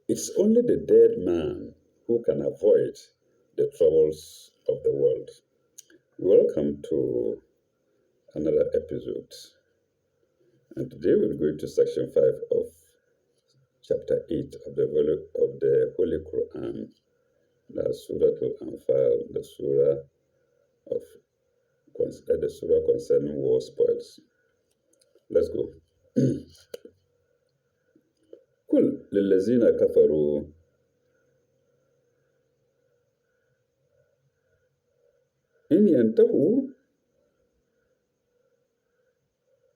It's only the dead man who can avoid the troubles of the world. Welcome to another episode. And today we're going to section 5 of chapter 8 of the Holy Quran, the Surah Al-Anfal, of the surah concerning war spoils. Let's go. قل للذين كفروا إن ينتهوا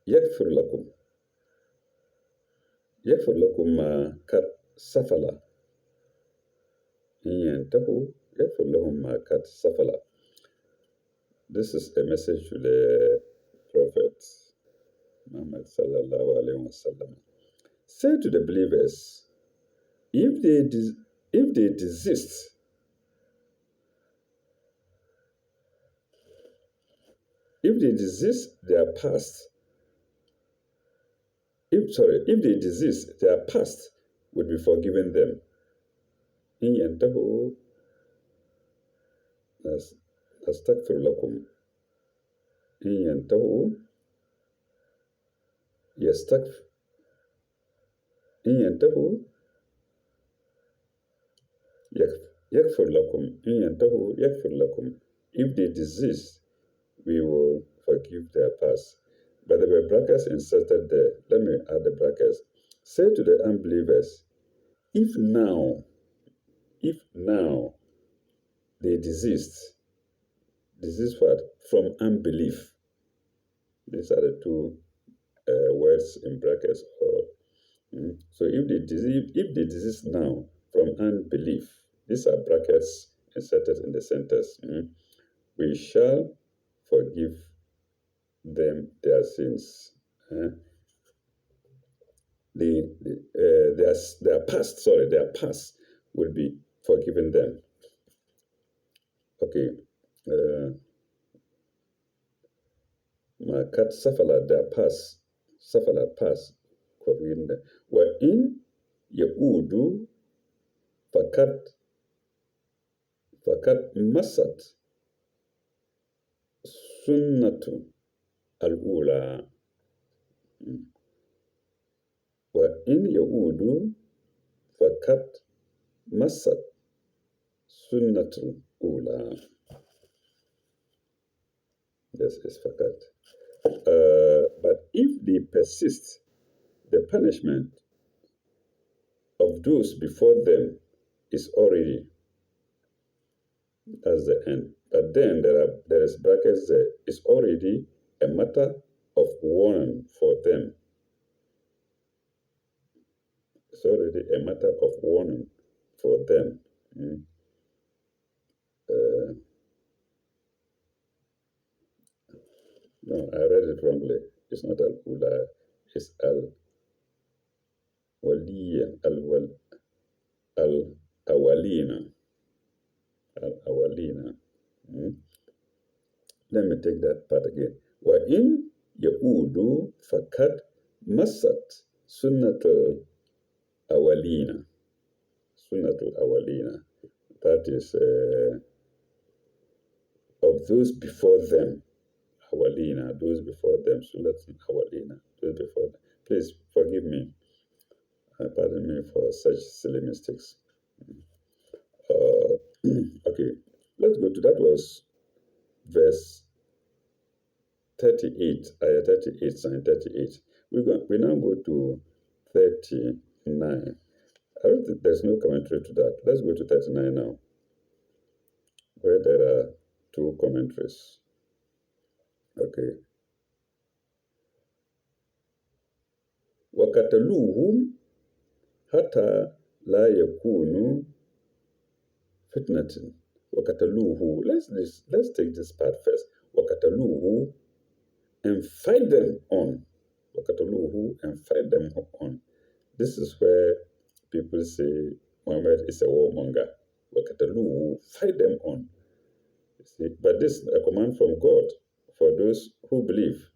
يغفر لكم ما قد سفل إن ينتهوا يغفر لهم ما قد سفل. This is a message to the Prophet Muhammad sallallahu alaihi wasallam. Say to the believers, if they desist their past, if they desist, their past would be forgiven them. In yantahu astaghfir lakum. In yantahu yastaghfir. In yantahu yaghfir lakum. In yantahu yaghfir lakum. If they desist, we will forgive their past. But there were brackets inserted there. Let me add the brackets. Say to the unbelievers, if now they desist what? From unbelief. These are the two words in brackets. So if they desist now from unbelief, these are brackets inserted in the sentence. We shall forgive them their sins. Their past will be forgiven them. Okay. Makat safala, their past forgiven them. Wa in yaudu fakat masat sunnatu al-ula. Wa in yaudu fakat masat sunnatu al-ula. This is fakat. But if they persist, the punishment of those before them is already as the end. But then there is brackets there. It's already a matter of warning for them. It's already a matter of warning for them. No, I read it wrongly. It's not al-ula, it's al-waliya, al-awalina. Al-awalina. Let me take that part again. Wa in yaudu fakat masat sunnatul awalina. Sunnatul awalina. That is of those before them. Awalina, those before them. Sunnatul awalina, those before them. Please forgive me. Pardon me for such silly mistakes. Okay, let's go to that was verse 38, ayah 38, sign 38. We now go to 39. I don't think there's no commentary to that. Let's go to 39 now, where there are two commentaries. Okay. وَقَتَلُوهُمْ حَتَّى لَا يَكُونُوا فِتْنَةٍ. وَقَتَلُوهُ. Let's take this part first. وَقَتَلُوهُ, and fight them on. وَقَتَلُوهُ, and fight them on. This is where people say Muhammad is a warmonger. وَقَتَلُوهُ, fight them on. You see, but this is a command from God for those who believe.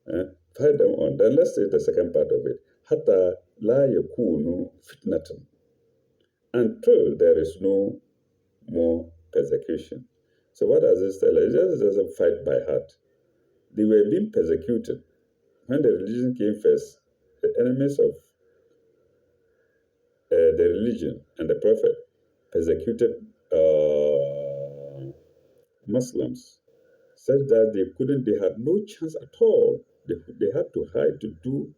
Fight them on. Then let's say the second part of it. حَتَّى لَا يَكُونُوا فِتْنَةً. until there is no more persecution. So what does this tell us? It just doesn't fight by heart. They were being persecuted. When the religion came first, the enemies of the religion and the prophet persecuted Muslims such that they had no chance at all. They had to hide to do,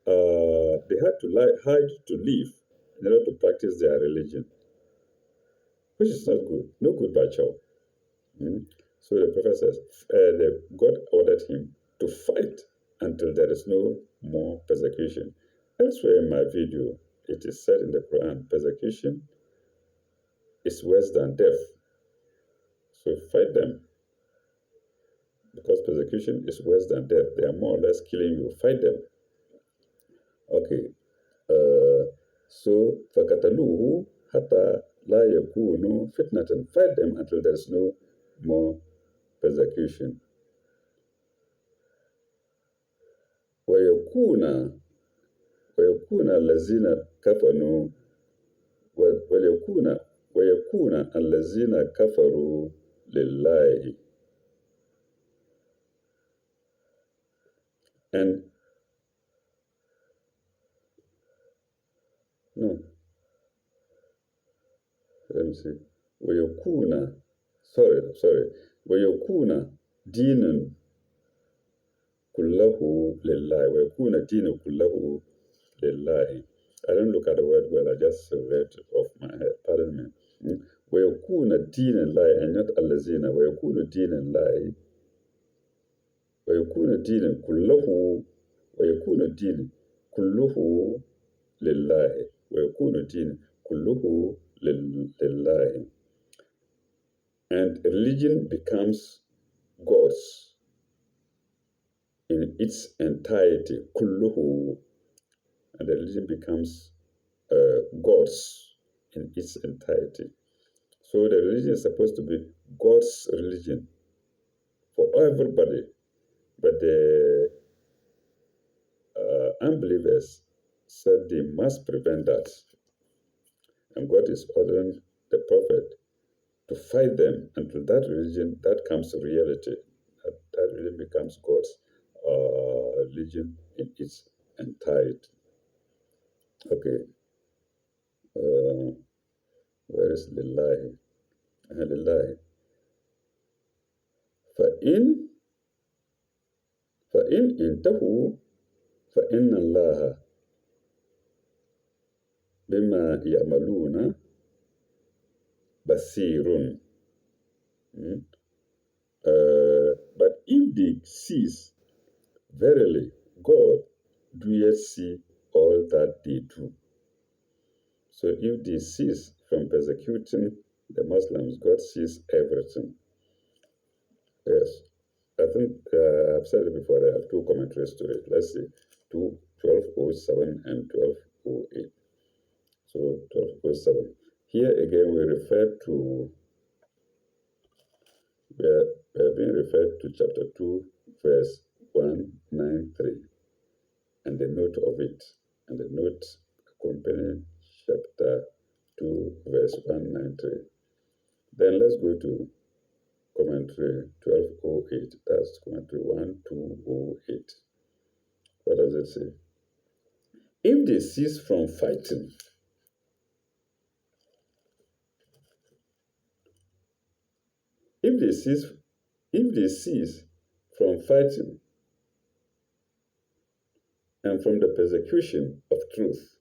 they had to hide to live in order to practice their religion, which is not good, no good by child. Mm. So the prophet says, God ordered him to fight until there is no more persecution. Elsewhere in my video, it is said in the Quran, persecution is worse than death. So fight them, because persecution is worse than death. They are more or less killing you. Fight them. Okay. So فَقَتَلُوهُ حَتَّى لَا يَكُونُوا فِتْنَةً. Fight them until there is no more persecution. وَيَكُونَ الَّذِينَ كَفَرُوا وَيَكُونَ الَّذِينَ كَفَرُوا لِلَّهِ. And no, let me see. وَيَكُونَ sorry. وَيَكُونَ دِينًا كُلَّهُ لِلَّهِ. وَيَكُونَ دِينًا كُلَّهُ لِلَّهِ. I don't look at the word well, I just read it off my head. Pardon me. وَيَكُونَ دِينًا لِلَّهِ, and not الَّذِينَ. وَيَكُونَ دِينًا لِلَّهِ. وَيَكُونَ دِينًا كُلَّهُ. وَيَكُونَ دِينًا كُلُّهُ لِلَّهِ. وَيَكُونَ دِينًا كُلُّهُ لِلَّهِ. And religion becomes God's in its entirety. كُلُّهُ. And the religion becomes God's in its entirety. So the religion is supposed to be God's religion for everybody. But the unbelievers said they must prevent that. And God is ordering the prophet to fight them until that religion, that comes to reality. That religion becomes God's religion in its entirety. Okay. Where is Lillahi? Lillahi. فإن انتهوا فإن الله بما يعملون بصير. But if they cease, verily God doeth see all that they do. So if they cease from persecuting the Muslims, God sees everything. Yes. I think I've said it before, there are two commentaries to it. Let's see, 1207 and 1208. So 1207. Here again we are being referred to chapter 2, verse 193, and the note of it, and the note accompanying chapter 2, verse 193. Then let's go to commentary 1208. That's commentary 1208. What does it say? If they cease from fighting, if they cease from fighting and from the persecution of truth,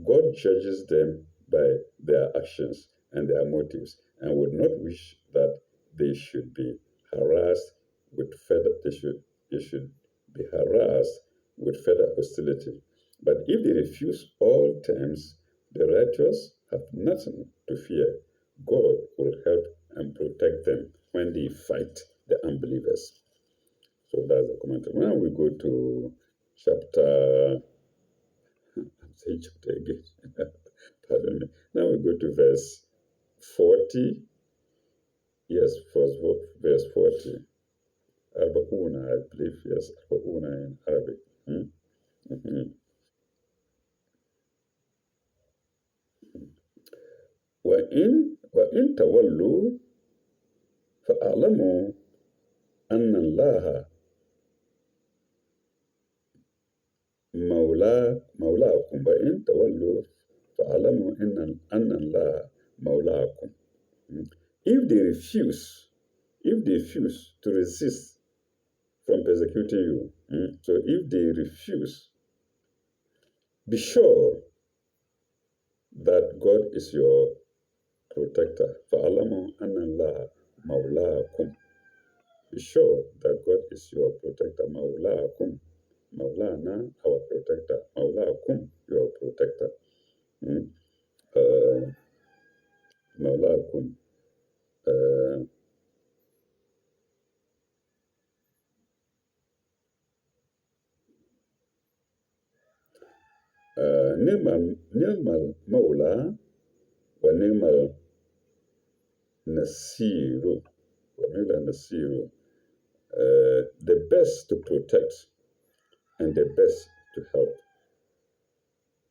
God judges them by their actions and their motives, and would not wish that they should be harassed with further they should be harassed with further hostility. But if they refuse all terms, the righteous have nothing to fear. God will help and protect them when they fight the unbelievers. So that's the commentary. Now we go to chapter. I'm saying chapter again. Pardon me. Now we go to verse 40. Yes, verse 40. Arba'una, I believe, yes, Arba'una in Arabic. Mm-hmm. وإن تولوا فاعلموا أن الله مولاكم وإن تولوا فاعلموا أن الله مولاكم. If they refuse to resist from persecuting you, so if they refuse, be sure that God is your protector. فَاعْلَمُوا أَنَّ اللَّهَ مَوْلَاكُمْ. Be sure that God is your protector. مَوْلَاكُمْ. Maulana, our protector. Maulakum, your protector. Maulakum. Ni'mal Maula wa ni'mal Nasiru. The best to protect and the best to help.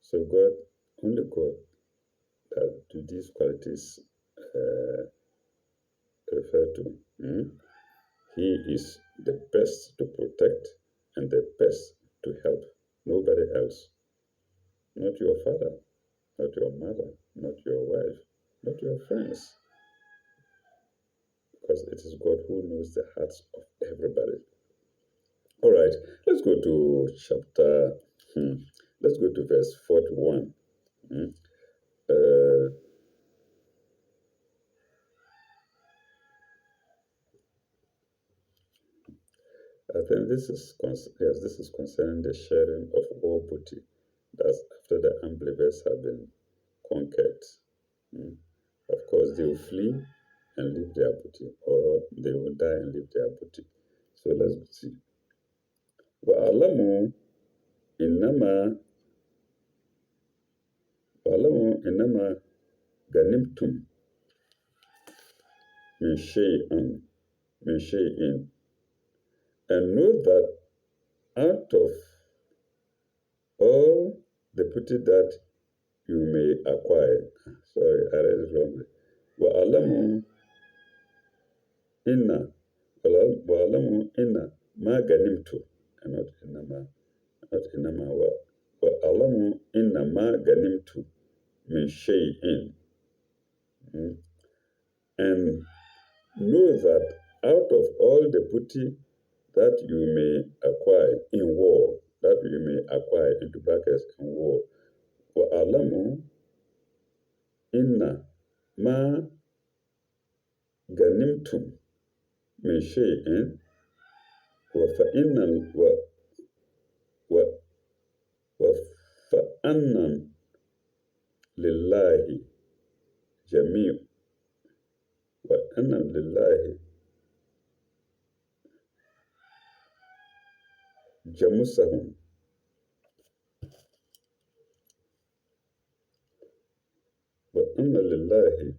So God, only God, that do these qualities refer to. He is the best to protect and the best to help. Nobody else. Not your father, not your mother, not your wife, not your friends. Because it is God who knows the hearts of everybody. All right, let's go to let's go to verse 41. I think this is concerning the sharing of all booty. That's after the unbelievers have been conquered. Of course, they will flee and leave their booty, or they will die and leave their booty. So let's see. وَأَعْلَمُوا إِنَّمَا غَنِمْتُمْ مِنْ شَيْءٍ, and know that out of all the booty that you may acquire. Sorry, I read it wrongly. وَأَعْلَمُوا إِنَّ مَا غَنِمْتُمْ, and not إِنَّمَا وَأَعْلَمُوا إِنَّ مَا غَنِمْتُمْ مِنْ شَيْءٍ, and know that out of all the booty that you may acquire in war, into brackets, in war, وَأَعْلَمُوا إِنَّ مَا غَنِمْتُمْ مِنْ شَيْءٍ وَفَأَنَّ لِلَّهِ جَمِيعًا وَأَنَّ لِلَّهِ جَمُسَهُمْ وَأَنَّ لِلَّهِ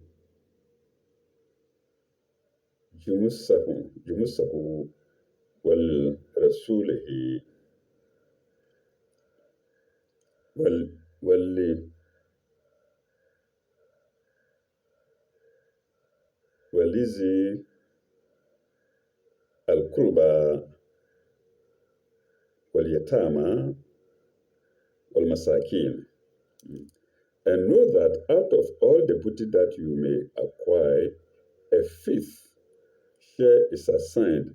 جُمُسَهُ وَلِرَسُولِهِ وَلِذِي الْقُرْبَى وَالْيَتَامَى وَالْمَسَاكِينِ. And know that out of all the booty that you may acquire, a fifth share is assigned.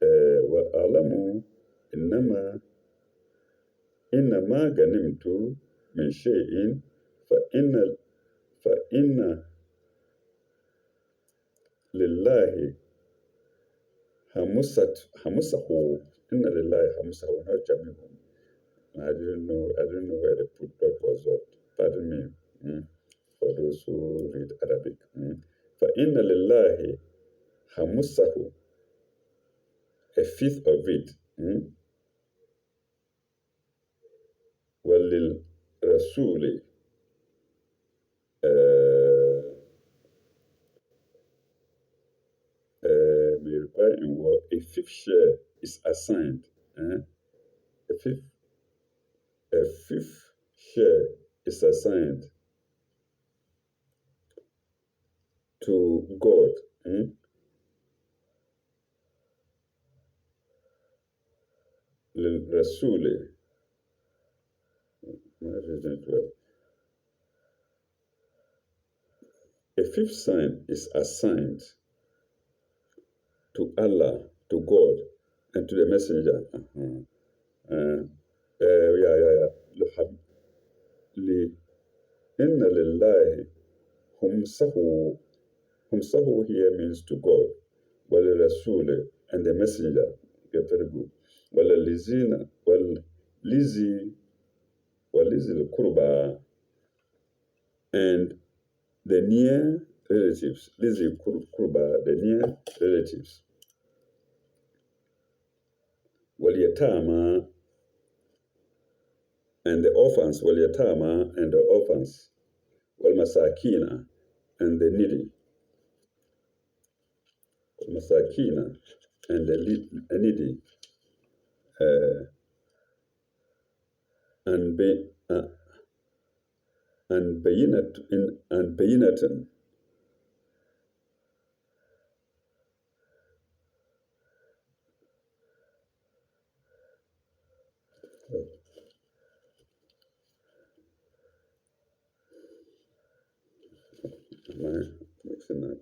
وَأَعْلَمُوا إِنَّمَا غَنِمْتُمْ مِنْ شَيْءٍ فَإِنَّ لِلَّهِ خَمُسَهُ. إِنَّ لِلَّهِ خَمُسَهُ, not جَمِيعًا. I didn't know where the put dot was. Pardon me, for those who read Arabic. فَإِنَّ لِلَّهِ خَمُسَهُ, a fifth of it. وَلِلْرَسُولِ may require in war, a fifth share is assigned. A fifth share is assigned to God, للرسول. A fifth sign is assigned to Allah, to God, and to the messenger. إن لله خمسه here means to God, وللرسول and the messenger. Okay, very good. وللذين ولذي القربى and the near relatives. Lizi Kurba, the near relatives. Waliyatama and the orphans. Waliyatama and the orphans. Walmasakina and the needy. Walmasakina and the needy. And bayinatan. Am I mixing that?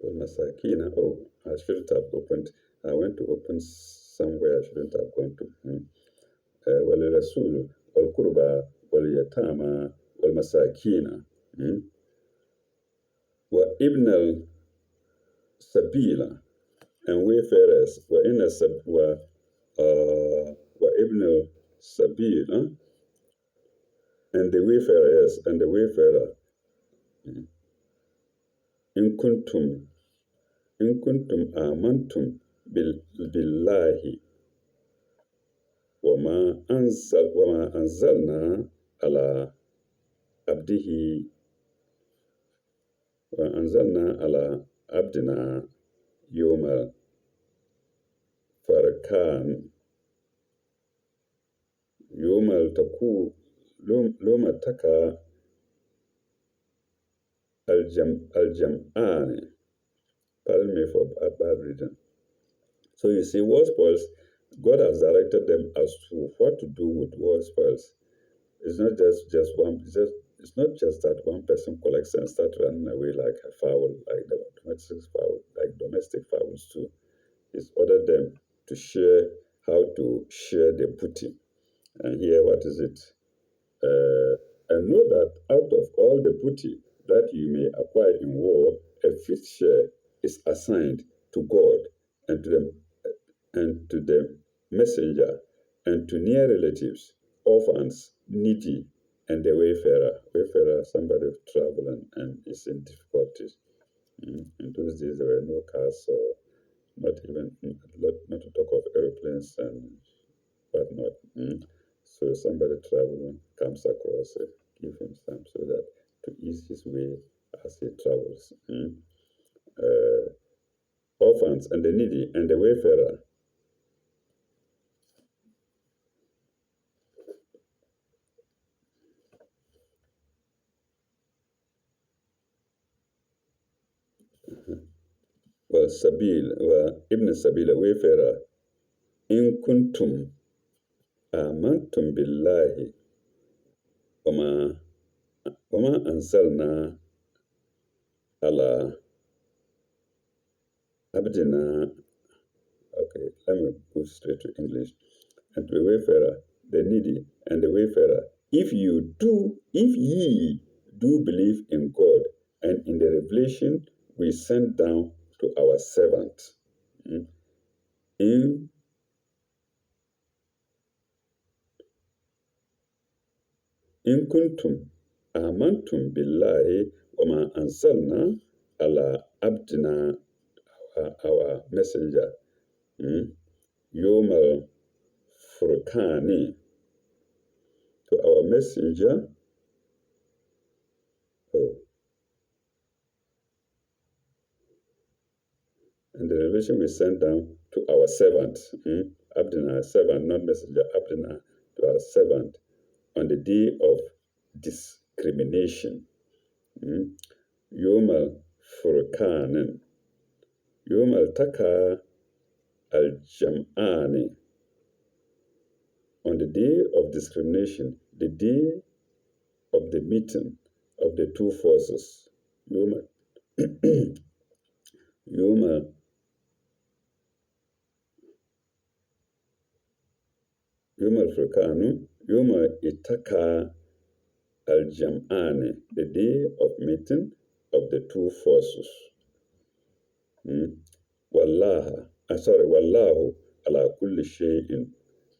Masakina. Oh, I shouldn't have opened. I went to open somewhere I shouldn't have gone to. وللرسول والقربى واليتامى والمساكين وابن السبيل and wayfarers وابن السبيل and the wayfarer إن كنتم آمنتم بالله وما أنزلنا على عبدنا يوم فركان يوم التقى الجمعان. Pardon me for a bad reading. So you see, war spoils, God has directed them as to what to do with war spoils. It's not just one. It's not just that one person collects and starts running away like a fowl, like the domestic fowls too. He's ordered them to share how to share the booty. And here, what is it? And know that out of all the booty that you may acquire in war, a fifth share is assigned to God and to the messenger and to near relatives, orphans, needy, and the wayfarer. Wayfarer, somebody traveling and is in difficulties. In those days, there were no cars, so not to talk of airplanes and whatnot. So somebody traveling comes across it, give him some so that to ease his way as he travels. Orphans and the needy and the wayfarer. Ibn Sabila wayfarer. In kuntum amantum billahi wama anzalna ala abdina. Okay, let me go straight to English. And the wayfarer, the needy, and the wayfarer, if ye do believe in God and in the revelation we sent down to our servant, in kuntum amantum billahi wa ma anzalna ala abdina, our messenger, Yomal Furkani, to our messenger. And the revelation we sent down to our servant, Abdina, servant, not messenger, Abdina, to our servant on the day of discrimination. Yom al-Furqan, Yom al-Taka al-Jam'ani, on the day of discrimination, the day of the meeting of the two forces. Yom Yom al-Furqanu, Yom al-Itaka al-Jam'ani, the day of meeting of the two forces. Wallahu ala kulli shay'in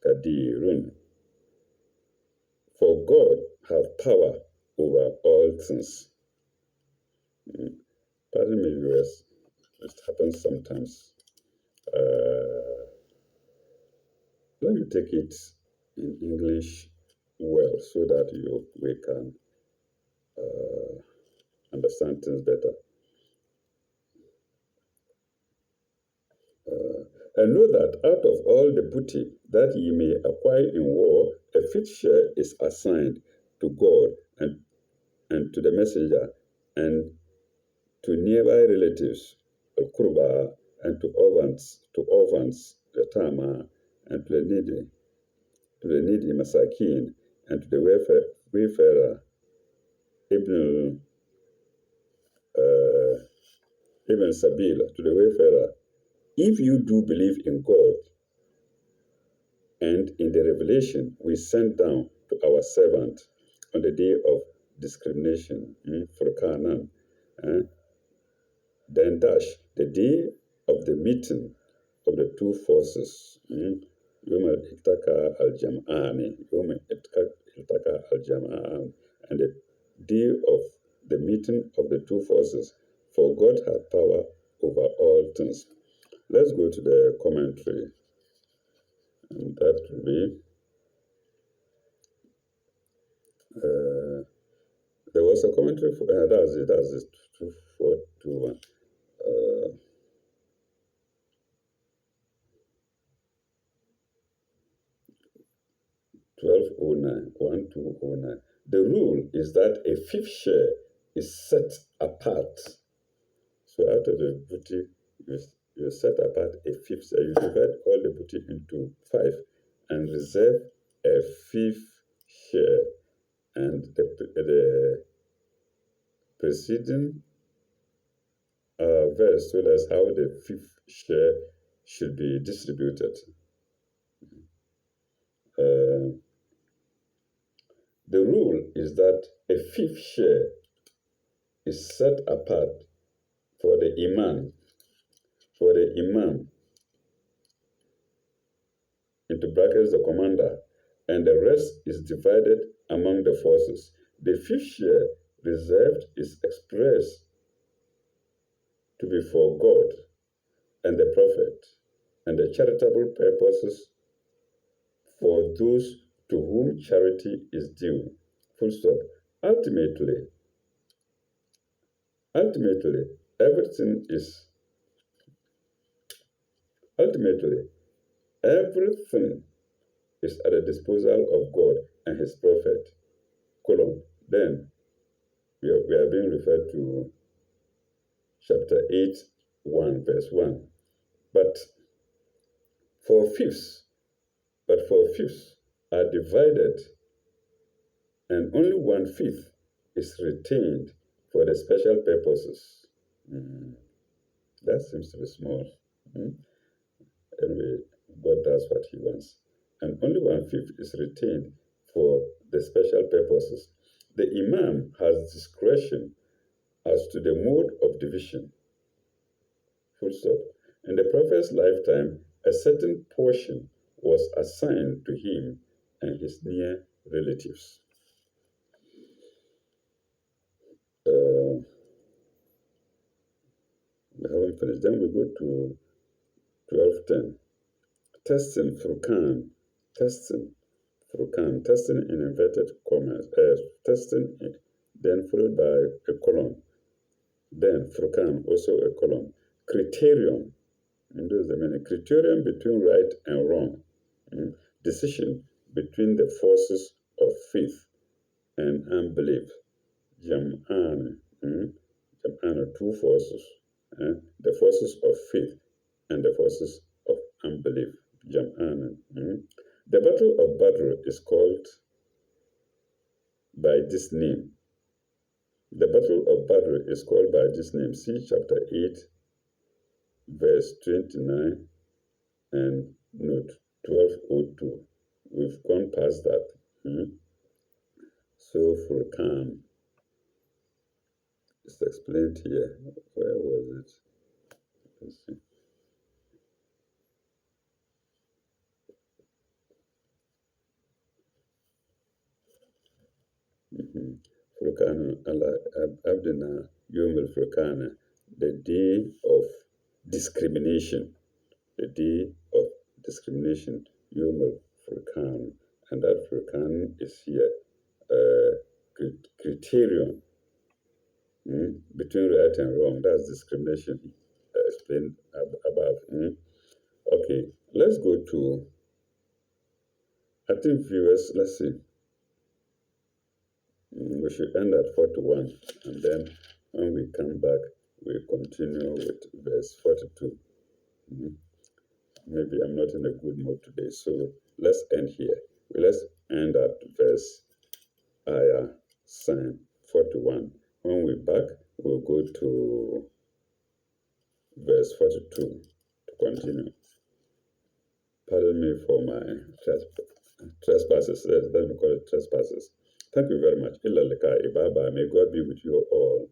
qadirun. For God has power over all things. Pardon me, viewers. It happens sometimes. Let me take it in English well so that we can understand things better. And know that out of all the booty that ye may acquire in war, a fifth share is assigned to God and to the messenger and to nearby relatives, al-Qurba, and to orphans, the Tama, and to the needy Masakin, and to the wayfarer, Ibn Sabila, to the wayfarer. If you do believe in God and in the revelation we sent down to our servant on the day of discrimination, for Canaan, then the day of the meeting of the two forces, Yom al-Iltaka al-Jam'ani, and the day of the meeting of the two forces, for God has power over all things. Let's go to the commentary, and that will be, there was a commentary for, that's it, 2421. 1209. The rule is that a fifth share is set apart. So out of the booty, you set apart a fifth share. You divide all the booty into 5 and reserve a fifth share. And the preceding verse told us how the fifth share should be distributed. The rule is that a fifth share is set apart for the imam, into brackets the commander, and the rest is divided among the forces. The fifth share reserved is expressed to be for God and the prophet and the charitable purposes for those to whom charity is due. Full stop. Ultimately, everything is at the disposal of God and his prophet. Then we are being referred to chapter 8, 1, verse 1. But for fifths are divided, and only 1/5 is retained for the special purposes. That seems to be small. Anyway, God does what he wants. And only 1/5 is retained for the special purposes. The imam has discretion as to the mode of division. Full stop. In the prophet's lifetime, a certain portion was assigned to him and his near relatives. We haven't finished. Then we go to 12:10. Testing in inverted commas. Testing, then followed by a colon. Then Furqan, also a colon. Criterion, and those the meaning. Criterion between right and wrong. Decision between the forces of faith and unbelief. Jam'an, Jam'an, two forces, the forces of faith and the forces of unbelief. Jam'an. The Battle of Badr is called by this name. The Battle of Badr is called by this name. See chapter 8, verse 29 and note 1202. We've gone past that. So Furqan is explained here. Where was it? Let's see. Furqan ala Abdina Yom Furqan, the day of discrimination. The day of discrimination, Yom Furqan. And that Furqan is here. Criterion between right and wrong. That's discrimination explained above. Okay, let's go to, I think viewers, let's see. We should end at 41, and then when we come back, we continue with verse 42. Maybe I'm not in a good mood today, so let's end here. Let's end at verse ayah sign 41. When we're back, we'll go to verse 42 to continue. Pardon me for my trespasses. Let me call it trespasses. Thank you very much. Illa lika ibaba. May God be with you all.